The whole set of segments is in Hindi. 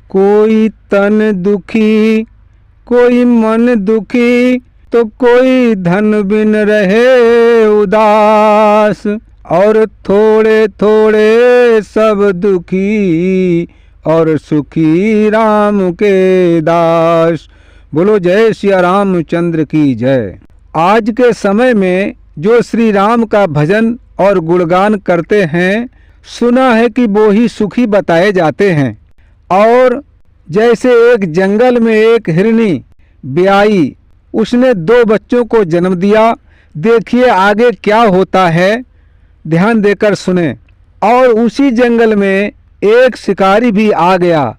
कोई तन दुखी कोई मन दुखी, तो कोई धन बिन रहे उदास। और थोड़े थोड़े सब दुखी, और सुखी राम के दास। बोलो जय श्री रामचंद्र की जय। आज के समय में जो श्री राम का भजन और गुणगान करते हैं, सुना है कि वो ही सुखी बताए जाते हैं। और जैसे एक जंगल में एक हिरनी ब्याई, उसने 2 बच्चों को जन्म दिया। देखिए आगे क्या होता है, ध्यान देकर सुने। और उसी जंगल में एक शिकारी भी आ गया।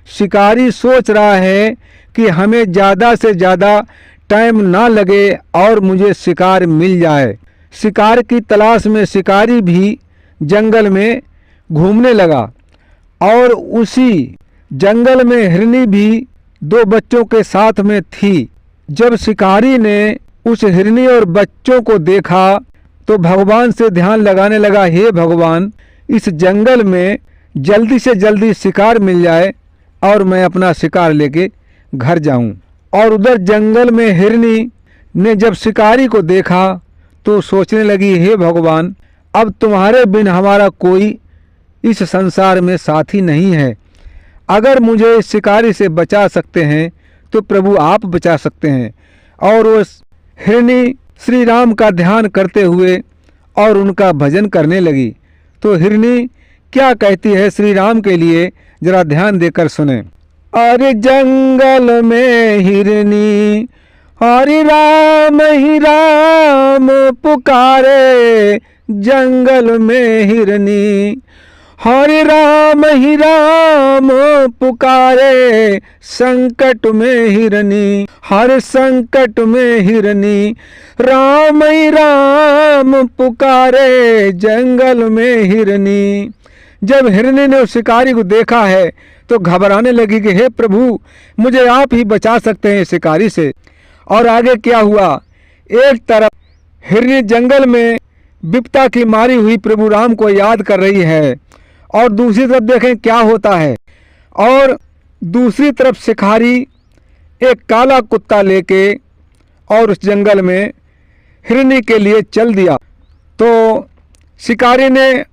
शिकारी सोच रहा है कि हमें ज़्यादा से ज़्यादा टाइम ना लगे और मुझे शिकार मिल जाए। शिकार की तलाश में शिकारी भी जंगल में घूमने लगा। और उसी जंगल में हिरनी भी 2 बच्चों के साथ में थी। जब शिकारी ने उस हिरनी और बच्चों को देखा तो भगवान से ध्यान लगाने लगा, हे भगवान, इस जंगल में जल्दी से जल्दी शिकार मिल जाए और मैं अपना शिकार लेके घर जाऊं। और उधर जंगल में हिरनी ने जब शिकारी को देखा तो सोचने लगी, हे भगवान, अब तुम्हारे बिन हमारा कोई इस संसार में साथी नहीं है। अगर मुझे इस शिकारी से बचा सकते हैं तो प्रभु आप बचा सकते हैं। और उस हिरनी श्री राम का ध्यान करते हुए और उनका भजन करने लगी। तो हिरनी क्या कहती है श्री राम के लिए, जरा ध्यान देकर सुने। अरे जंगल में हिरनी हरि राम पुकारे, जंगल में हिरनी हरि राम पुकारे, संकट में हिरनी हर संकट में हिरनी राम पुकारे, जंगल में हिरनी। जब हिरनी ने उस शिकारी को देखा है तो घबराने लगी कि हे प्रभु, मुझे आप ही बचा सकते हैं शिकारी से। और आगे क्या हुआ, एक तरफ हिरनी जंगल में विपदा की मारी हुई प्रभु राम को याद कर रही है, और दूसरी तरफ देखें क्या होता है। और दूसरी तरफ शिकारी एक काला कुत्ता लेके और उस जंगल में हिरनी के लिए चल दिया। तो शिकारी ने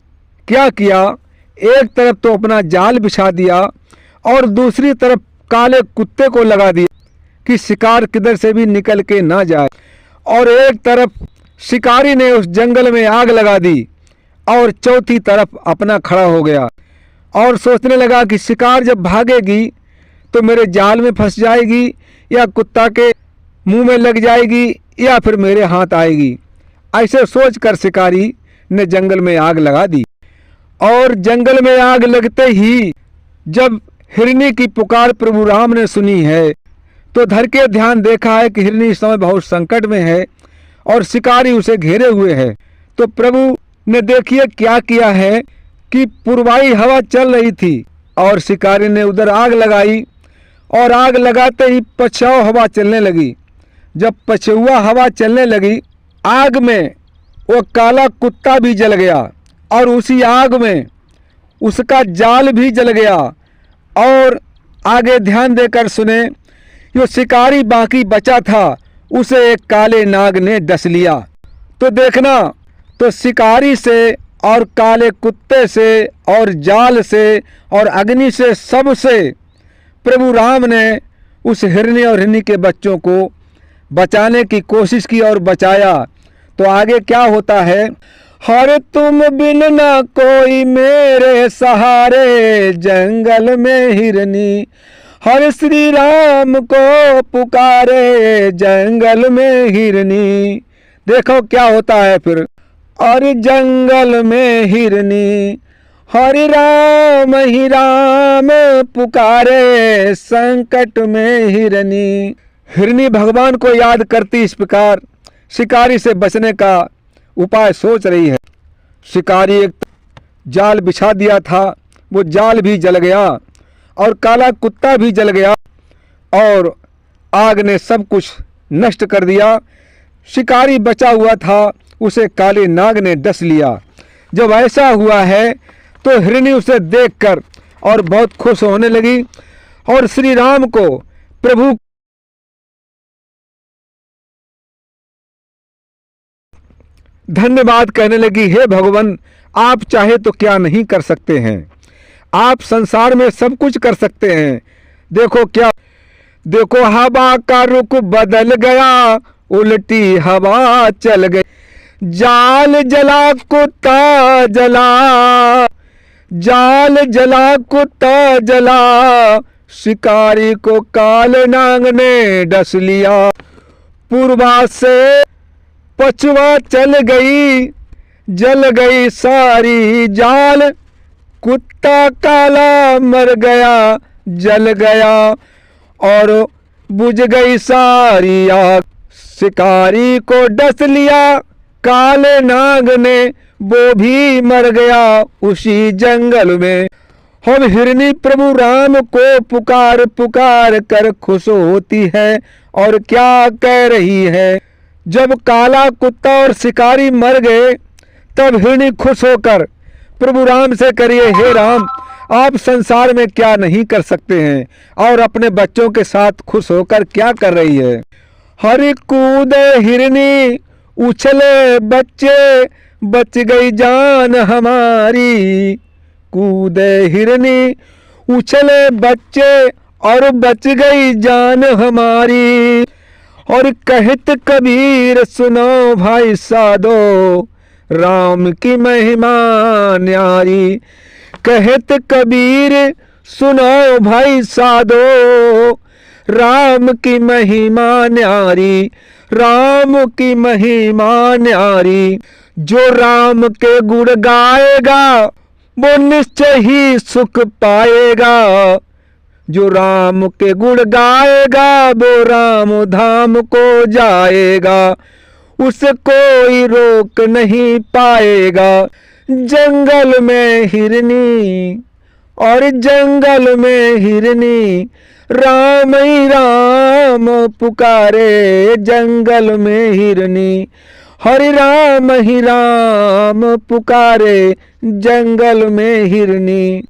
क्या किया, एक तरफ तो अपना जाल बिछा दिया और दूसरी तरफ काले कुत्ते को लगा दिया कि शिकार किधर से भी निकल के ना जाए। और एक तरफ शिकारी ने उस जंगल में आग लगा दी और चौथी तरफ अपना खड़ा हो गया और सोचने लगा कि शिकार जब भागेगी तो मेरे जाल में फंस जाएगी, या कुत्ता के मुंह में लग जाएगी, या फिर मेरे हाथ आएगी। ऐसे सोचकर शिकारी ने जंगल में आग लगा दी। और जंगल में आग लगते ही जब हिरनी की पुकार प्रभु राम ने सुनी है तो धर के ध्यान देखा है कि हिरनी इस समय बहुत संकट में है और शिकारी उसे घेरे हुए है। तो प्रभु ने देखिए क्या किया है कि पूर्वाई हवा चल रही थी और शिकारी ने उधर आग लगाई, और आग लगाते ही पछुआ हवा चलने लगी। जब पछुआ हवा चलने लगी, आग में वो काला कुत्ता भी जल गया और उसी आग में उसका जाल भी जल गया। और आगे ध्यान देकर सुने, जो शिकारी बाकी बचा था उसे एक काले नाग ने डस लिया। तो देखना, तो शिकारी से और काले कुत्ते से और जाल से और अग्नि से, सबसे प्रभु राम ने उस हिरनी और हिरनी के बच्चों को बचाने की कोशिश की और बचाया। तो आगे क्या होता है, हर तुम बिन न कोई मेरे सहारे, जंगल में हिरनी हर श्री राम को पुकारे, जंगल में हिरनी। देखो क्या होता है फिर, और जंगल में हिरनी हरि राम पुकारे, संकट में हिरनी। हिरनी भगवान को याद करती इस प्रकार शिकारी से बचने का उपाय सोच रही है। शिकारी एक जाल बिछा दिया था, वो जाल भी जल गया और काला कुत्ता भी जल गया और आग ने सब कुछ नष्ट कर दिया। शिकारी बचा हुआ था, उसे काले नाग ने डस लिया। जब ऐसा हुआ है तो हिरनी उसे देखकर और बहुत खुश होने लगी और श्री राम को प्रभु धन्यवाद कहने लगी, हे भगवान, आप चाहे तो क्या नहीं कर सकते हैं, आप संसार में सब कुछ कर सकते हैं। देखो हवा का रुख बदल गया, उल्टी हवा चल गई, जाल जला कुत्ता जला, जाल जला कुत्ता जला, शिकारी को काले नाग ने डस लिया, पूर्वा से पछुआ चल गई, जल गई सारी जाल, कुत्ता काला मर गया, जल गया और बुझ गई सारी आग, शिकारी को डस लिया काले नाग ने, वो भी मर गया उसी जंगल में। हम हिरनी प्रभु राम को पुकार पुकार कर खुश होती है और क्या कह रही है। जब काला कुत्ता और शिकारी मर गए तब हिरनी खुश होकर प्रभु राम से करिए, हे राम, आप संसार में क्या नहीं कर सकते हैं, और अपने बच्चों के साथ खुश होकर क्या कर रही है। हरि कूदे हिरनी उछले बच्चे, बच गई जान हमारी, कूदे हिरनी उछले बच्चे और बच गई जान हमारी। और कहत कबीर सुनो भाई साधो, राम की महिमा न्यारी, कहत कबीर सुनो भाई साधो, राम की महिमा न्यारी, राम की महिमा न्यारी। जो राम के गुण गाएगा वो निश्चय ही सुख पाएगा, जो राम के गुण गाएगा वो राम धाम को जाएगा, उसे कोई रोक नहीं पाएगा। जंगल में हिरनी और जंगल में हिरनी, राम ही राम पुकारे जंगल में हिरनी, हरि राम ही राम पुकारे जंगल में हिरनी।